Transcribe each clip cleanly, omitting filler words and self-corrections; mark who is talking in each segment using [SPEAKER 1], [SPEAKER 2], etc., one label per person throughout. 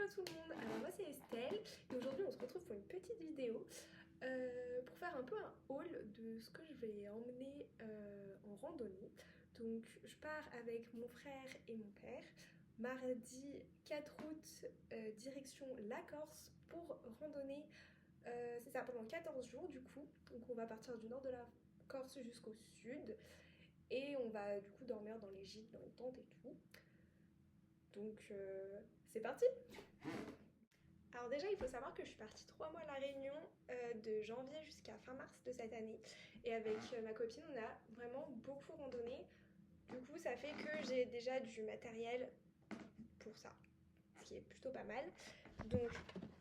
[SPEAKER 1] Hello tout le monde, alors moi c'est Estelle et aujourd'hui on se retrouve pour une petite vidéo pour faire un peu un haul de ce que je vais emmener en randonnée. Donc je pars avec mon frère et mon père mardi 4 août direction la Corse pour randonner, c'est ça, pendant 14 jours du coup. Donc on va partir du nord de la Corse jusqu'au sud et on va du coup dormir dans les gîtes, dans les tentes et tout. Donc c'est parti! Alors déjà il faut savoir que je suis partie 3 mois à La Réunion de janvier jusqu'à fin mars de cette année. Et avec ma copine on a vraiment beaucoup randonné. Du coup ça fait que j'ai déjà du matériel pour ça, ce qui est plutôt pas mal. Donc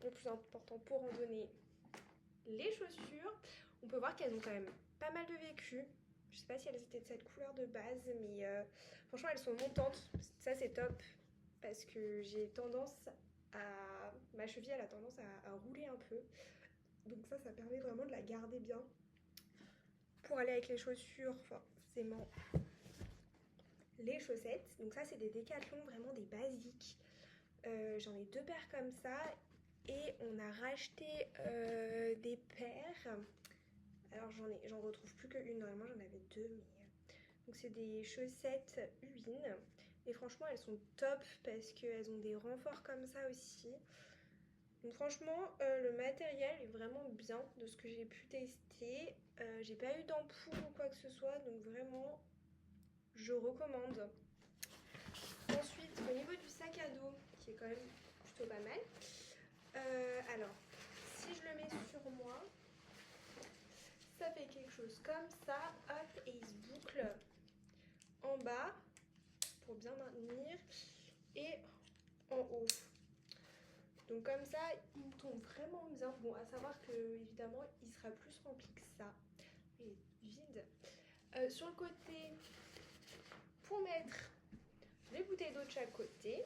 [SPEAKER 1] le plus important pour randonner, les chaussures. On peut voir qu'elles ont quand même pas mal de vécu. Je sais pas si elles étaient de cette couleur de base, mais franchement elles sont montantes. Ça c'est top parce que j'ai tendance à... Ma cheville elle a tendance à rouler un peu. Donc ça permet vraiment de la garder bien. Pour aller avec les chaussures, forcément les chaussettes. Donc ça c'est des Décathlon, vraiment des basiques. J'en ai 2 paires comme ça. Et on a racheté des paires. Alors j'en retrouve plus qu'une, normalement j'en avais 2, mais... Donc c'est des chaussettes Huine. Et franchement elles sont top parce qu'elles ont des renforts comme ça aussi. Donc franchement le matériel est vraiment bien de ce que j'ai pu tester. J'ai pas eu d'ampoule ou quoi que ce soit, donc vraiment je recommande. Ensuite au niveau du sac à dos, qui est quand même plutôt pas mal. Alors si je le mets sur moi, ça fait quelque chose comme ça, hop, et il se boucle en bas pour bien maintenir et en haut. Donc comme ça, il tombe vraiment bien. Bon, à savoir que évidemment, il sera plus rempli que ça. Il est vide. Sur le côté, pour mettre les bouteilles d'eau de chaque côté.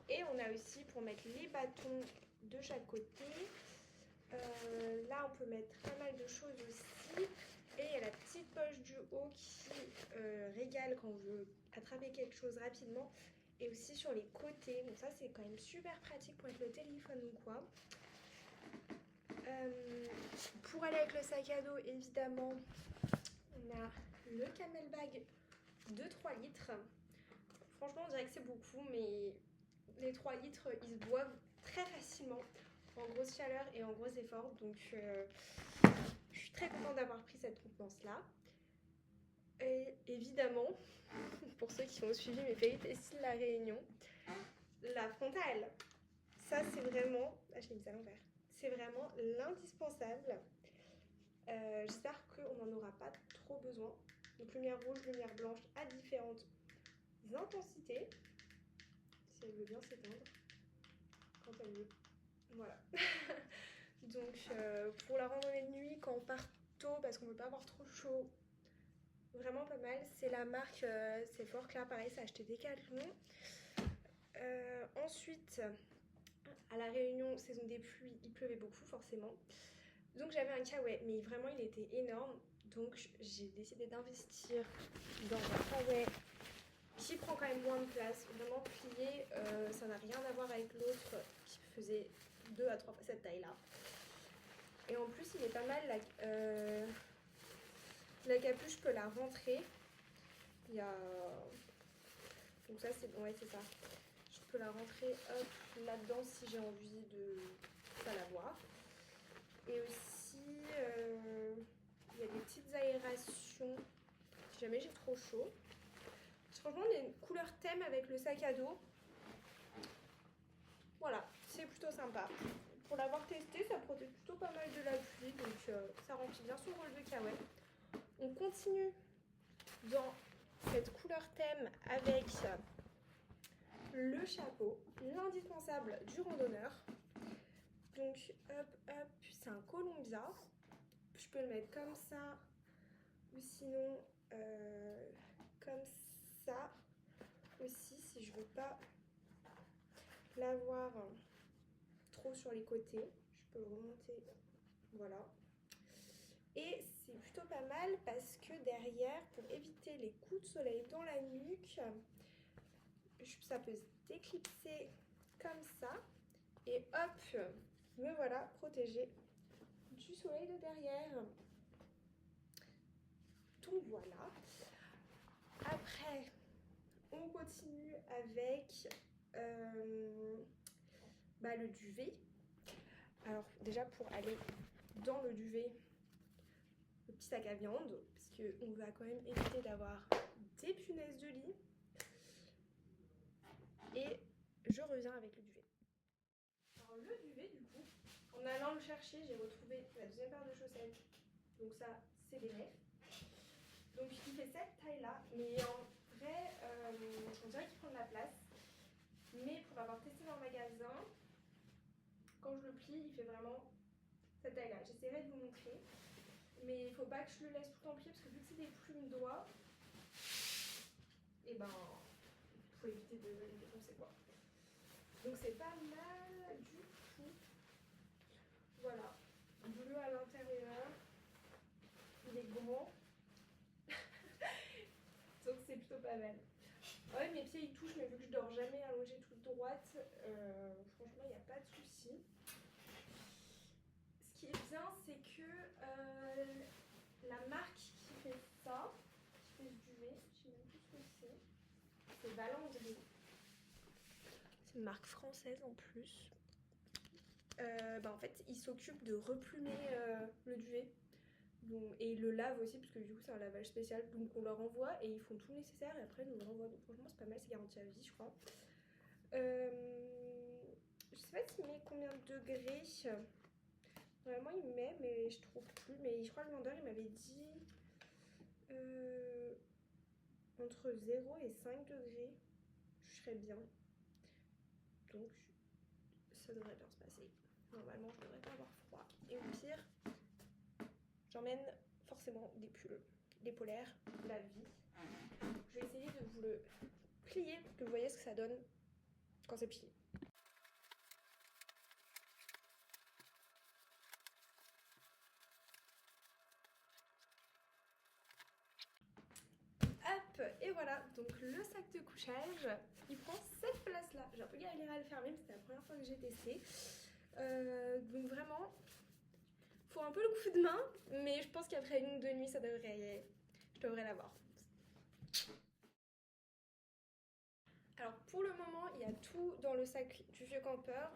[SPEAKER 1] Et on a aussi pour mettre les bâtons de chaque côté. Là, on peut mettre pas mal de choses aussi. Et il y a la petite poche du haut qui régale quand on veut attraper quelque chose rapidement. Et aussi sur les côtés. Donc ça, c'est quand même super pratique pour mettre le téléphone ou quoi. Pour aller avec le sac à dos, évidemment, on a le camel bag de 3 litres. Franchement, on dirait que c'est beaucoup, mais les 3 litres, ils se boivent très facilement en grosse chaleur et en gros efforts. Donc, je suis très contente d'avoir pris cette contenance-là. Et évidemment, pour ceux qui ont suivi mes péripéties de La Réunion, la frontale. Ça, c'est vraiment... Ah, je l'ai mise à l'envers. C'est vraiment l'indispensable. J'espère qu'on n'en aura pas trop besoin. Donc lumière rouge, lumière blanche à différentes intensités. Si elle veut bien s'éteindre. Quand elle veut. Voilà. Donc pour la randonnée de nuit, quand on part tôt, parce qu'on ne veut pas avoir trop chaud, vraiment pas mal. C'est la marque, c'est fort clair, pareil, ça a acheté Décathlon. Ensuite, à La Réunion, saison des pluies, il pleuvait beaucoup forcément. Donc j'avais un kawaii, mais vraiment il était énorme. Donc j'ai décidé d'investir dans un kawaii qui prend quand même moins de place, vraiment plié. Ça n'a rien à voir avec l'autre qui faisait 2 à 3 fois cette taille-là. Et en plus il est pas mal, la capuche, je peux la rentrer. Il y a... Donc ça c'est bon, ouais, c'est ça. Je peux la rentrer hop là-dedans si j'ai envie de pas la voir. Et aussi, il y a des petites aérations si jamais j'ai trop chaud. Franchement, il y a une couleur thème avec le sac à dos. Voilà, c'est plutôt sympa. Pour l'avoir testé, ça protège plutôt pas mal de la pluie, donc ça remplit bien son rôle de kawaii. On continue dans cette couleur thème avec le chapeau, l'indispensable du randonneur. Donc hop hop, c'est un Columbia. Je peux le mettre comme ça ou sinon comme ça aussi si je veux pas l'avoir trop sur les côtés. Je peux le remonter, voilà. Et c'est plutôt pas mal parce que derrière, pour éviter les coups de soleil dans la nuque, ça peut se déclipser comme ça. Et hop, me voilà protégée du soleil de derrière. Donc voilà. Après, on continue avec le duvet. Alors déjà pour aller dans le duvet, le petit sac à viande, parce qu'on va quand même éviter d'avoir des punaises de lit. Et je reviens avec le duvet. Alors le duvet du coup, en allant le chercher, j'ai retrouvé la deuxième paire de chaussettes. Donc ça, c'est des nefs. Donc il fait cette taille-là, mais en vrai, on dirait qu'il prend de la place. Mais pour l'avoir testé dans le magasin, quand je le plie, il fait vraiment cette taille-là. J'essaierai de vous montrer. Mais il faut pas que je le laisse tout en plié parce que vu que c'est des plumes d'oie, et ben il faut éviter de les défoncer quoi. Donc c'est pas mal du tout. Voilà, bleu à l'intérieur, il est grand, donc c'est plutôt pas mal. Ouais, mes pieds ils touchent, mais vu que je dors jamais allongée toute droite, franchement il n'y a pas de souci. Ce qui est bien, c'est que la marque qui fait ça, qui fait ce duvet, je sais même plus ce que c'est Valandry. C'est une marque française en plus. En fait, ils s'occupent de replumer le duvet. Donc, et ils le lavent aussi, parce que du coup, c'est un lavage spécial. Donc, on leur envoie et ils font tout le nécessaire et après, ils nous le renvoient. Donc, franchement, c'est pas mal, c'est garanti à vie, je crois. Je sais pas s'il met combien de degrés. Vraiment, il met, mais je trouve plus. Mais je crois que le vendeur, il m'avait dit entre 0 et 5 degrés. Je serais bien. Donc, ça devrait bien se passer. Normalement, je devrais pas avoir froid. Et au pire, j'emmène forcément des pulls, des polaires, la vie. Je vais essayer de vous le plier pour que vous voyez ce que ça donne quand c'est plié. Hop, et voilà, donc le sac de couchage, il prend cette place-là. J'ai un peu galéré à le fermer, mais c'était la première fois que j'ai testé. Donc vraiment, faut un peu le coup de main, mais je pense qu'après une ou deux nuits, je devrais l'avoir. Alors pour le moment, il y a tout dans le sac du vieux campeur,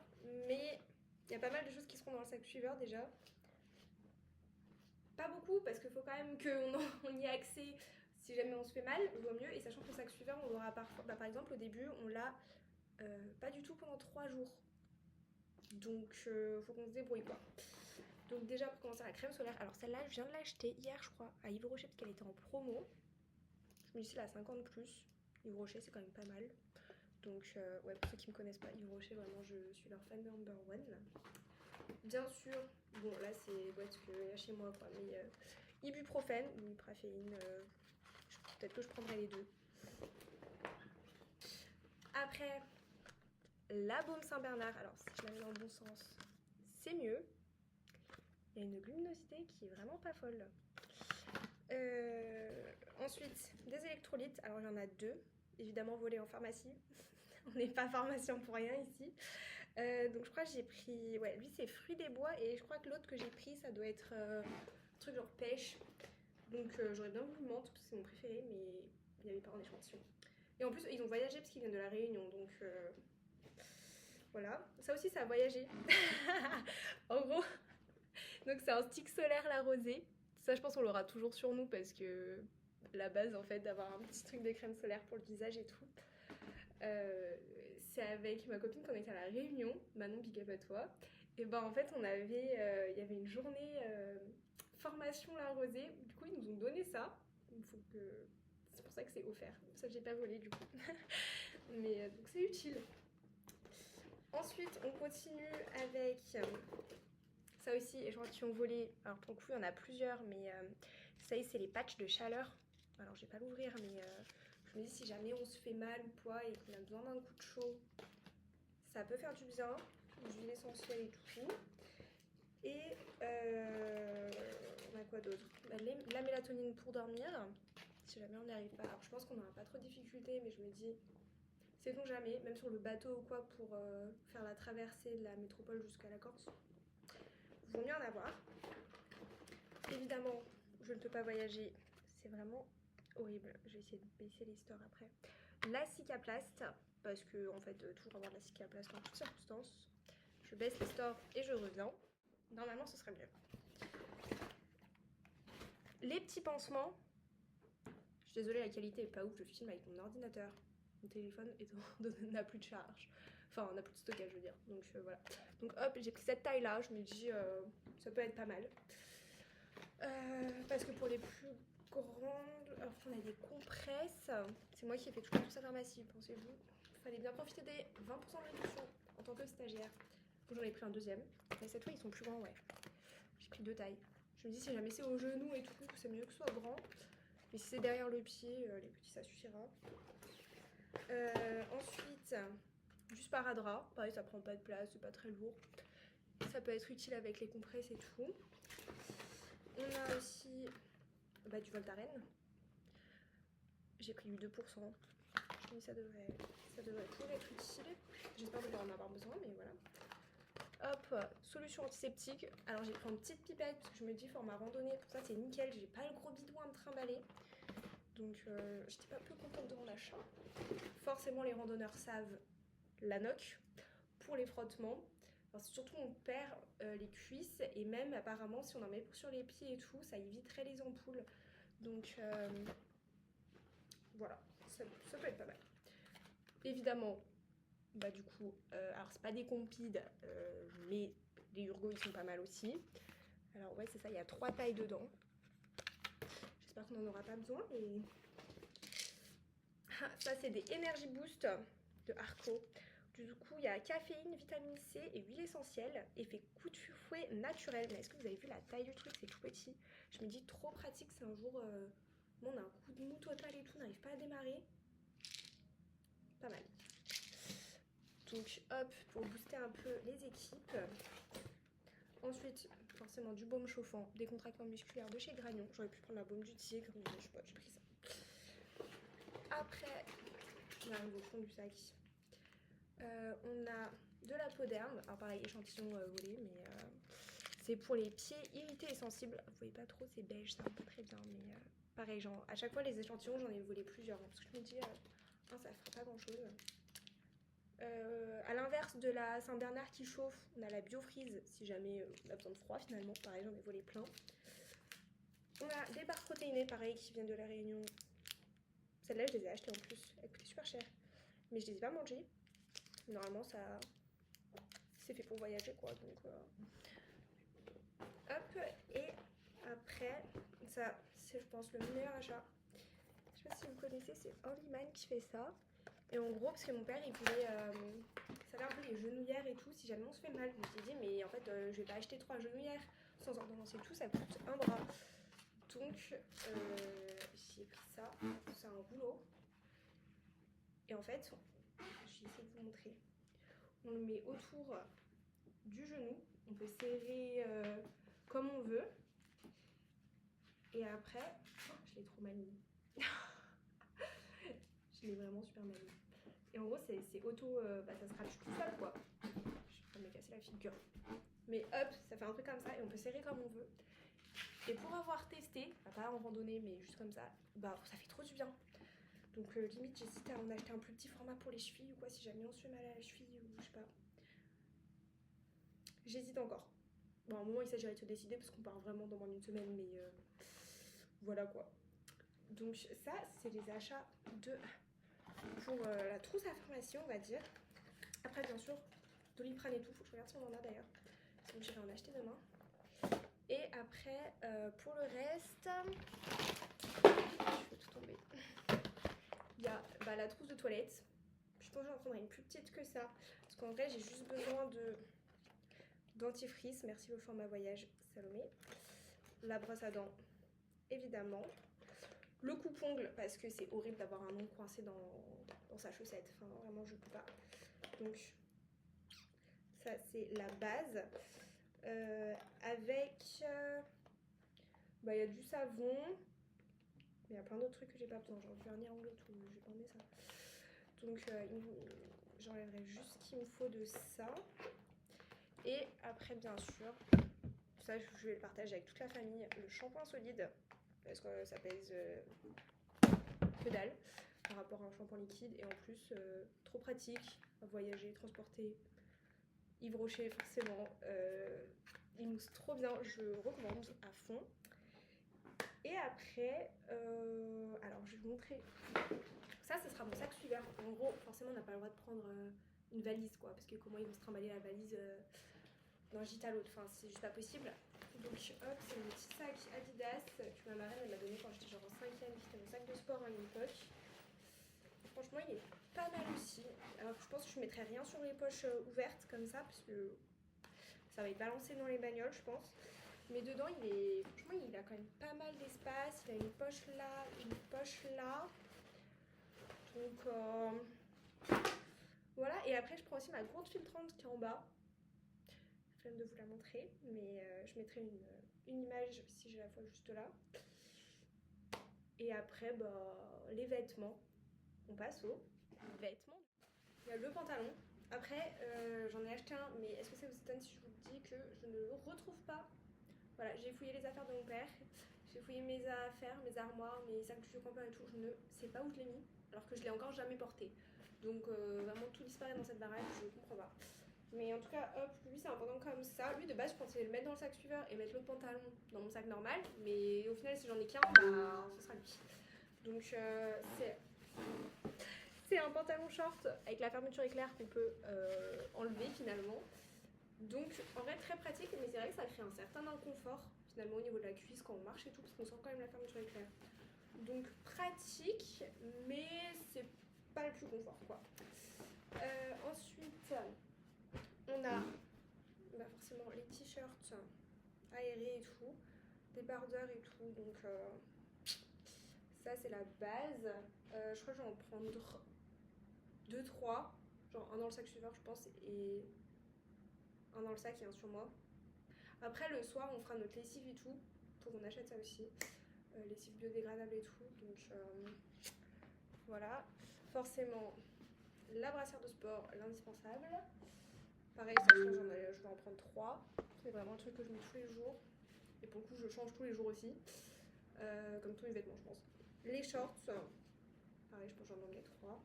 [SPEAKER 1] mais il y a pas mal de choses qui seront dans le sac suiveur déjà. Pas beaucoup, parce qu'il faut quand même qu'on y ait accès si jamais on se fait mal, vaut mieux. Et sachant que le sac suiveur, on l'aura parfois. Par exemple, au début, on l'a pas du tout pendant 3 jours. Donc faut qu'on se débrouille quoi. Donc déjà pour commencer, la crème solaire. Alors celle-là, je viens de l'acheter hier, je crois, à Yves Rocher parce qu'elle était en promo. Je me dis, c'est la 50 plus. Yves Rocher, c'est quand même pas mal. Donc ouais, pour ceux qui me connaissent pas, Yves Rocher, vraiment, je suis leur fan number one. Bien sûr, bon là c'est ce qu'il y a chez moi quoi, mais ibuprofène ou ipraféine, peut-être que je prendrai les deux. Après, la baume Saint-Bernard, alors si je la mets dans le bon sens, c'est mieux. Il y a une luminosité qui est vraiment pas folle. Ensuite, des électrolytes, alors il y en a deux, évidemment volés en pharmacie. On n'est pas pharmacien pour rien ici. Donc je crois que j'ai pris, ouais, lui c'est fruits des bois et je crois que l'autre que j'ai pris ça doit être un truc genre pêche. Donc j'aurais bien voulu menthe parce que c'est mon préféré, mais il n'y avait pas en échantillon. Et en plus ils ont voyagé parce qu'ils viennent de la Réunion, donc voilà. Ça aussi ça a voyagé. En gros, donc c'est un stick solaire la rosée. Ça je pense qu'on l'aura toujours sur nous parce que la base en fait d'avoir un petit truc de crème solaire pour le visage et tout. C'est avec ma copine qu'on était à la Réunion, Manon, big up à toi. Et en fait il y avait une journée formation la rosée, du coup ils nous ont donné ça. C'est pour ça que c'est offert. Ça j'ai pas volé du coup. Mais donc c'est utile. Ensuite on continue avec ça aussi, échantillon volé. Alors pour le coup il y en a plusieurs, mais ça y est, c'est les patchs de chaleur. Alors je vais pas l'ouvrir, mais je me dis si jamais on se fait mal ou quoi et qu'on a besoin d'un coup de chaud, ça peut faire du bien, d'huile essentielle et tout. Et on a quoi d'autre? La mélatonine pour dormir, si jamais on n'y arrive pas. Alors je pense qu'on n'aura pas trop de difficultés, mais je me dis, sait-on jamais, même sur le bateau ou quoi, pour faire la traversée de la métropole jusqu'à la Corse. Vaut mieux en avoir. Évidemment, je ne peux pas voyager, c'est vraiment horrible. Je vais essayer de baisser les stores après. La cicaplast, parce que en fait, toujours avoir de la cicaplast en toutes circonstances. Je baisse les stores et je reviens. Normalement, ce serait mieux. Les petits pansements. Je suis désolée, la qualité est pas ouf. Je filme avec mon ordinateur. Mon téléphone n'a plus de charge. Enfin, n'a plus de stockage, je veux dire. Donc voilà. Donc hop, j'ai pris cette taille-là. Je me dis, ça peut être pas mal. Parce que pour les plus grandes, alors on a des compresses. C'est moi qui ai fait toute sa pharmacie, pensez-vous. Il fallait bien profiter des 20% de réduction en tant que stagiaire. J'en ai pris un deuxième. Mais cette fois, ils sont plus grands, ouais. J'ai pris 2 tailles. Je me dis, si jamais c'est au genou et tout, c'est mieux que ce soit grand. Mais si c'est derrière le pied, les petits, ça suffira. Ensuite, du sparadrap. Pareil, ça prend pas de place, c'est pas très lourd. Ça peut être utile avec les compresses et tout. On a aussi du Voltaren. J'ai pris du 2%. Je me dis ça devrait toujours être utile. J'espère ne pas en avoir besoin, mais voilà. Hop, solution antiseptique. Alors j'ai pris une petite pipette parce que je me dis format randonnée, pour ça c'est nickel. J'ai pas le gros bidon à me trimballer. Donc j'étais pas peu contente de mon achat. Forcément les randonneurs savent la noc pour les frottements. Alors, surtout on perd les cuisses et même apparemment si on en met sur les pieds et tout, ça éviterait les ampoules. Donc voilà, ça peut être pas mal. Évidemment, du coup, alors c'est pas des compides, mais les Urgo ils sont pas mal aussi. Alors ouais c'est ça, il y a 3 tailles dedans. J'espère qu'on n'en aura pas besoin. Et ça c'est des Energy Boost de Arco. Du coup il y a caféine, vitamine C et huile essentielle. Effet coup de fouet naturel. Mais est-ce que vous avez vu la taille du truc? C'est tout petit. Je me dis trop pratique, c'est un jour on a un coup de mou total et tout, on n'arrive pas à démarrer. Pas mal. Donc hop, pour booster un peu les équipes. Ensuite, forcément du baume chauffant, décontractant musculaire de chez Gragnon. J'aurais pu prendre la baume du tigre, mais je sais pas, j'ai pris ça. Après, on arrive au fond du sac. On a de la peau d'herbe. Alors pareil, échantillon volé, mais c'est pour les pieds irrités et sensibles. Vous voyez pas trop, c'est beige, ça va pas très bien, mais pareil, genre à chaque fois les échantillons, j'en ai volé plusieurs, parce que je me dis, ça fera pas grand chose. À l'inverse de la Saint-Bernard qui chauffe, on a la Biofreeze si jamais on a besoin de froid finalement. Pareil, j'en ai volé plein. On a des barres protéinées, pareil, qui viennent de la Réunion. Celles-là, je les ai achetées en plus. Elles coûtaient super cher. Mais je les ai pas mangées. Normalement, ça c'est fait pour voyager, quoi. Donc, hop. Et après, ça, c'est, je pense, le meilleur achat. Je sais pas si vous connaissez, c'est Onlyman qui fait ça. Et en gros, parce que mon père, il voulait savoir un peu les genouillères et tout, si jamais on se fait mal. Je me suis dit, mais en fait, je vais pas acheter 3 genouillères sans ordonnance et tout, ça coûte un bras. Donc, j'ai pris ça, c'est un rouleau. Et en fait, je vais essayer de vous montrer. On le met autour du genou, on peut serrer comme on veut. Et après, je l'ai trop mal mis. Je l'ai vraiment super mal mis. Et en gros, c'est auto, ça se rache tout seul, quoi. Je suis en train de me casser la figure. Mais hop, ça fait un truc comme ça et on peut serrer comme on veut. Et pour avoir testé, pas en randonnée, mais juste comme ça, ça fait trop du bien. Donc limite, j'hésite à en acheter un plus petit format pour les chevilles ou quoi, si jamais on se fait mal à la cheville ou je sais pas. J'hésite encore. Bon, à un moment, il s'agirait de se décider parce qu'on part vraiment dans moins d'une semaine, mais voilà quoi. Donc ça, c'est les achats pour la trousse à pharmacie, on va dire. Après, bien sûr, Doliprane et tout, faut que je regarde si on en a d'ailleurs. Donc j'irai en acheter demain. Et après, pour le reste, je vais tout tomber. Il y a la trousse de toilette. Je pense que j'en prendrai une plus petite que ça. Parce qu'en vrai, j'ai juste besoin dentifrice. Merci le format voyage, Salomé. La brosse à dents, évidemment. Le coupe-ongle, parce que c'est horrible d'avoir un ongle coincé dans sa chaussette. Enfin, vraiment, je peux pas. Donc, ça, c'est la base. Avec... il y a du savon. Mais il y a plein d'autres trucs que j'ai pas besoin. Genre du vernis à ongles et tout. Je vais pas emmener ça. Donc j'enlèverai juste ce qu'il me faut de ça. Et après bien sûr, ça je vais le partager avec toute la famille, le shampoing solide. Parce que ça pèse que dalle par rapport à un shampoing liquide. Et en plus trop pratique à voyager, transporter. Yves Rocher forcément. Il mousse trop bien, je recommande à fond. Et après, alors je vais vous montrer. Ça, ce sera mon sac suiveur. En gros, forcément, on n'a pas le droit de prendre une valise, quoi. Parce que comment ils vont se trimballer la valise d'un gîte à l'autre. Enfin, c'est juste pas possible. Donc, hop, c'est mon petit sac Adidas que ma marraine, elle m'a donné quand j'étais genre en 5ème. C'était mon sac de sport à une époque. Franchement, il est pas mal aussi. Alors, je pense que je mettrai rien sur les poches ouvertes comme ça. Parce que ça va être balancé dans les bagnoles, je pense. Mais dedans, franchement, il a quand même pas mal d'espace. Il a une poche là, une poche là. Donc, voilà. Et après, je prends aussi ma gourde filtrante qui est en bas. Flemme de vous la montrer. Mais je mettrai une image si j'ai la fois juste là. Et après, les vêtements. On passe aux vêtements. Il y a le pantalon. Après, j'en ai acheté un. Mais est-ce que ça vous étonne si je vous dis que je ne le retrouve pas? Voilà, j'ai fouillé les affaires de mon père, j'ai fouillé mes affaires, mes armoires, mes sacs de camping et tout, je ne sais pas où je l'ai mis, alors que je l'ai encore jamais porté. Donc vraiment tout disparaît dans cette baraque, je comprends pas. Mais en tout cas, hop, lui c'est un pantalon comme ça. Lui de base je pensais le mettre dans le sac suiveur et mettre l'autre pantalon dans mon sac normal, mais au final si j'en ai qu'un, ce sera lui. Donc c'est un pantalon short avec la fermeture éclair qu'on peut enlever finalement. Donc en vrai très pratique, mais c'est vrai que ça crée un certain inconfort finalement au niveau de la cuisse quand on marche et tout, parce qu'on sent quand même la fermeture éclair. Donc pratique, mais c'est pas le plus confort quoi. Ensuite on a forcément les t-shirts aérés et tout, des bardeurs et tout, donc ça c'est la base. Je crois que je vais en prendre 2-3, genre un dans le sac suiveur je pense et un dans le sac et un sur moi. Après le soir on fera notre lessive et tout, faut qu'on achète ça aussi, lessive biodégradable et tout, donc voilà. Forcément la brassière de sport, l'indispensable. Pareil ça change, je vais en prendre 3, c'est vraiment un truc que je mets tous les jours. Et pour le coup je change tous les jours aussi, comme tous mes vêtements je pense. Les shorts, pareil je pense que j'en ai 3.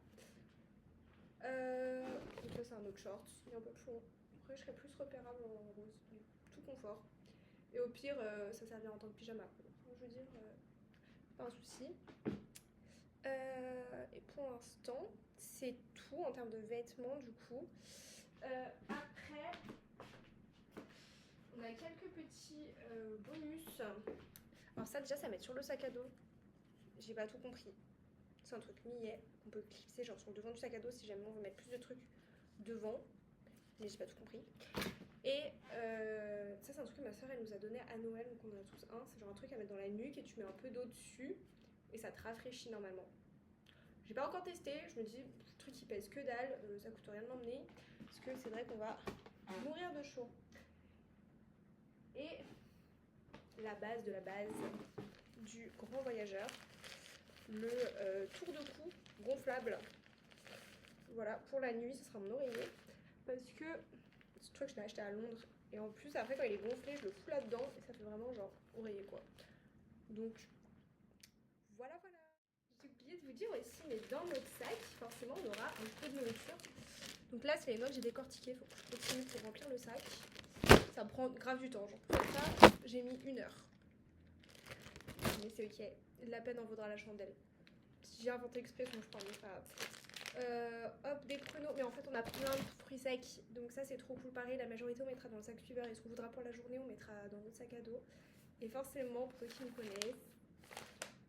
[SPEAKER 1] Donc ça c'est un autre short, il est un peu plus long. Après je serais plus repérable en rose, tout confort. Et au pire, ça servira en tant que pyjama. Enfin, je veux dire, pas un souci. Et pour l'instant, c'est tout en termes de vêtements du coup. Après, on a quelques petits bonus. Alors ça déjà, ça met sur le sac à dos. J'ai pas tout compris. C'est un truc millet qu'on peut clipser genre sur le devant du sac à dos si jamais on veut mettre plus de trucs devant. Mais j'ai pas tout compris. Et ça c'est un truc que ma soeur elle nous a donné à Noël, donc on en a tous un. C'est genre un truc à mettre dans la nuque et tu mets un peu d'eau dessus et ça te rafraîchit normalement. J'ai pas encore testé, je me dis le truc qui pèse que dalle, ça coûte rien de l'emmener parce que c'est vrai qu'on va mourir de chaud. Et la base de la base du grand voyageur, le tour de cou gonflable. Voilà, pour la nuit ce sera mon oreiller parce que ce truc je l'ai acheté à Londres. Et en plus, après, quand il est gonflé, je le fous là-dedans et ça fait vraiment genre oreiller quoi. Donc, voilà. J'ai oublié de vous dire aussi, mais dans notre sac, forcément, on aura un peu de nourriture. Donc là, c'est les noix que j'ai décortiquées. Faut que je continue pour remplir le sac. Ça prend grave du temps. Genre, pour faire ça, j'ai mis 1 heure. Mais c'est ok. La peine en vaudra la chandelle. Si j'ai inventé exprès, sinon je parle pas. Hop, des pruneaux, mais en fait on a plein de fruits secs, donc ça c'est trop cool. Pareil, la majorité on mettra dans le sac suiveur et ce qu'on voudra pour la journée on mettra dans notre sac à dos. Et forcément, pour ceux qui me connaissent,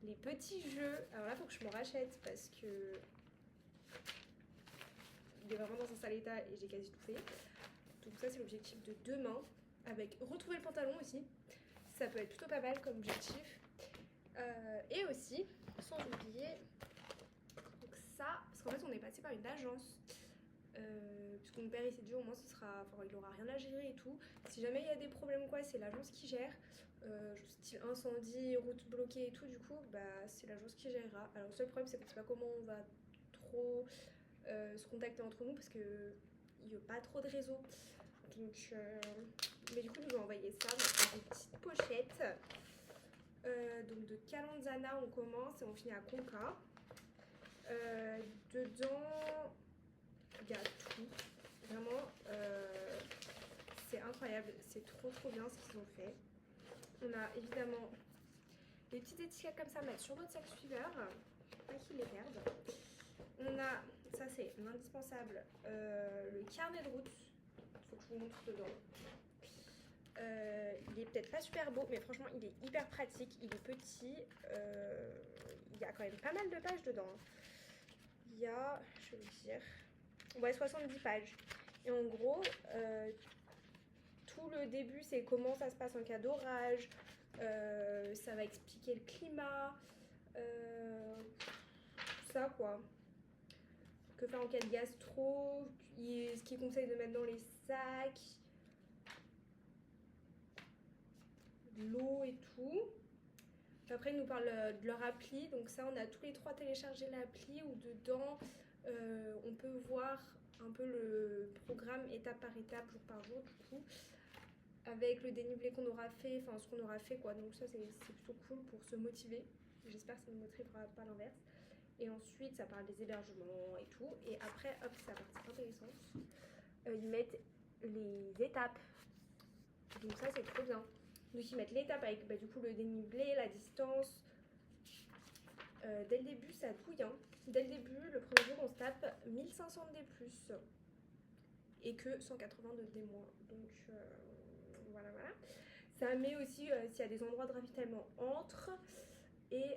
[SPEAKER 1] les petits jeux, alors là faut que je m'en rachète parce que il est vraiment dans un sale état et j'ai quasi tout fait. Donc ça c'est l'objectif de demain, avec retrouver le pantalon aussi, ça peut être plutôt pas mal comme objectif. Et aussi, sans oublier, donc ça, parce qu'en fait on est passé par une agence, puisque mon père il s'est dit au moins ce sera, enfin il aura rien à gérer et tout. Si jamais il y a des problèmes ou quoi, c'est l'agence qui gère. Style incendie, route bloquée et tout, du coup, c'est l'agence qui gérera. Alors le seul problème c'est qu'on sait pas comment on va trop se contacter entre nous parce que il n'y a pas trop de réseau. Donc, mais du coup, ils nous ont envoyé ça dans une petite pochette. Donc de Calanzana on commence et on finit à Conca. Dedans, il y a tout. Vraiment, c'est incroyable. C'est trop bien ce qu'ils ont fait. On a évidemment des petites étiquettes comme ça à mettre sur votre sac suiveur. Pas qu'ils les perdent. On a, ça c'est l'indispensable, le carnet de route. Il faut que je vous montre dedans. Il est peut-être pas super beau, mais franchement il est hyper pratique. Il est petit. Il y a quand même pas mal de pages dedans. Il y a, je vais vous dire, ouais, 70 pages. Et en gros, tout le début c'est comment ça se passe en cas d'orage. Ça va expliquer le climat. Tout ça quoi. Que faire en cas de gastro, ce qu'ils conseillent de mettre dans les sacs, l'eau et tout. Après, ils nous parlent de leur appli. Donc ça, on a tous les trois téléchargé l'appli où dedans, on peut voir un peu le programme étape par étape, jour par jour, du coup, avec le dénivelé qu'on aura fait, enfin ce qu'on aura fait quoi. Donc ça, c'est plutôt cool pour se motiver. J'espère que ça ne motivera pas l'inverse. Et ensuite, ça parle des hébergements et tout. Et après, hop, c'est la partie intéressante. Ils mettent les étapes. Donc ça, c'est trop bien. Donc ils mettent l'étape avec du coup le dénivelé, la distance. Dès le début, ça douille. Hein. Dès le début, le premier jour, on se tape 1500 de D+. Et que 180 de D-. Donc voilà. Ça met aussi s'il y a des endroits de ravitaillement entre. Et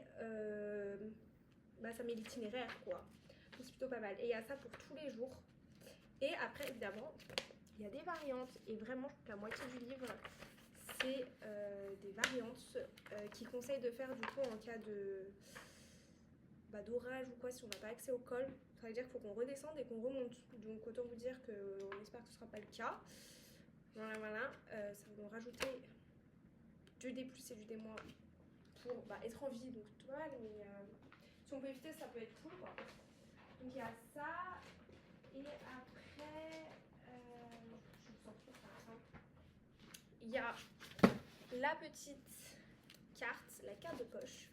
[SPEAKER 1] ça met l'itinéraire quoi. Donc c'est plutôt pas mal. Et il y a ça pour tous les jours. Et après évidemment il y a des variantes. Et vraiment je trouve que la moitié du livre c'est des variantes qui conseillent de faire du coup en cas de d'orage ou quoi si on n'a pas accès au col. Ça veut dire qu'il faut qu'on redescende et qu'on remonte. Donc autant vous dire qu'on espère que ce ne sera pas le cas. Voilà. Ça va nous rajouter du D+, et du D- pour être en vie. Donc tu vois, mais si on peut éviter, ça peut être cool quoi. Donc il y a ça. Et après, je vous en prie, par exemple, il y a la petite carte, la carte de poche.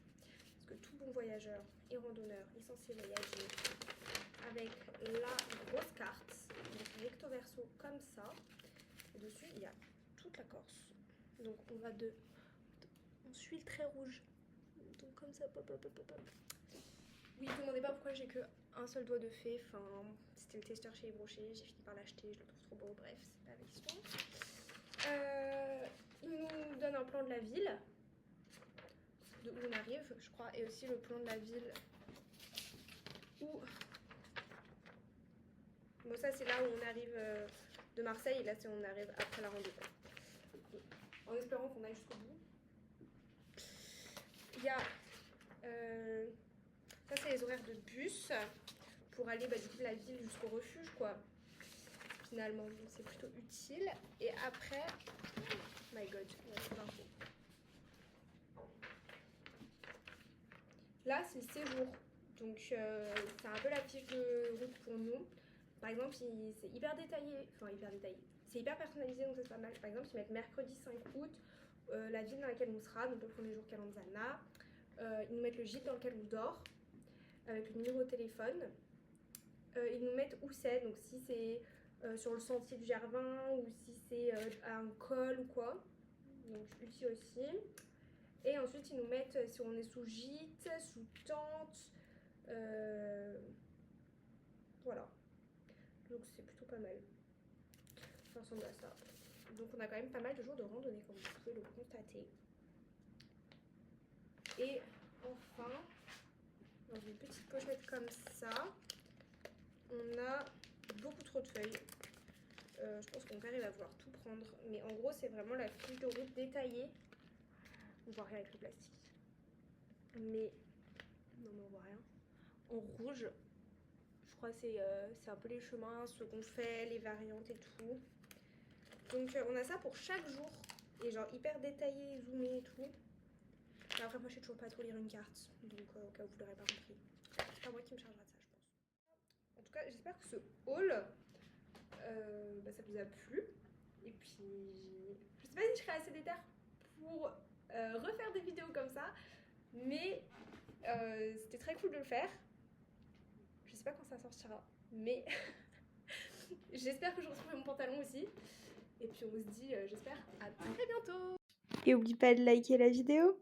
[SPEAKER 1] Parce que tout bon voyageur et randonneur est censé voyager avec la grosse carte, donc recto verso comme ça. Et dessus, il y a toute la Corse. Donc on suit le trait rouge. Donc comme ça, pop. Oui, ne me demandez pas pourquoi j'ai que un seul doigt de fée. Enfin, c'était le testeur chez les brochers. J'ai fini par l'acheter, je le trouve trop beau. Bref, c'est pas la question. Il nous donne un plan de la ville, de où on arrive, je crois, et aussi le plan de la ville où... Bon, ça, c'est là où on arrive de Marseille, et là, c'est où on arrive après la randonnée. En espérant qu'on aille jusqu'au bout. Il y a... ça, c'est les horaires de bus pour aller du coup de la ville jusqu'au refuge, quoi. Finalement, donc c'est plutôt utile. Et après... Oh my god, c'est l'info. Là, c'est le séjour. Donc, c'est un peu la fiche de route pour nous. Par exemple, c'est hyper détaillé. Enfin, hyper détaillé. C'est hyper personnalisé, donc ça, c'est pas mal. Par exemple, ils mettent mercredi 5 août, la ville dans laquelle on sera, donc le premier jour Calanzana. Ils nous mettent le gîte dans lequel on dort, avec le numéro de téléphone. Ils nous mettent où c'est, donc si c'est sur le sentier du Gervin, ou si c'est à un col ou quoi. Donc, utile aussi. Et ensuite, ils nous mettent si on est sous gîte, sous tente. Voilà. Donc, c'est plutôt pas mal. Ça ressemble à ça. Donc, on a quand même pas mal de jours de randonnée, comme vous pouvez le constater. Et enfin, dans une petite pochette comme ça, on a beaucoup trop de feuilles. Je pense que mon père il va vouloir tout prendre. Mais en gros, c'est vraiment la fiche de route détaillée. On voit rien avec le plastique. Mais on voit rien. En rouge, je crois que c'est un peu les chemins, ce qu'on fait, les variantes et tout. Donc on a ça pour chaque jour. Et genre hyper détaillé, zoomé et tout. Mais après moi je sais toujours pas trop lire une carte. Donc au cas où vous l'aurez pas compris. C'est pas moi qui me chargera de ça je pense. En tout tout cas, j'espère que ce haul, ça vous a plu. Et puis, je sais pas si je serai assez déter pour refaire des vidéos comme ça, mais c'était très cool de le faire. Je sais pas quand ça sortira, mais j'espère que je retrouverai mon pantalon aussi. Et puis on se dit, j'espère, à très bientôt. Et oublie pas de liker la vidéo.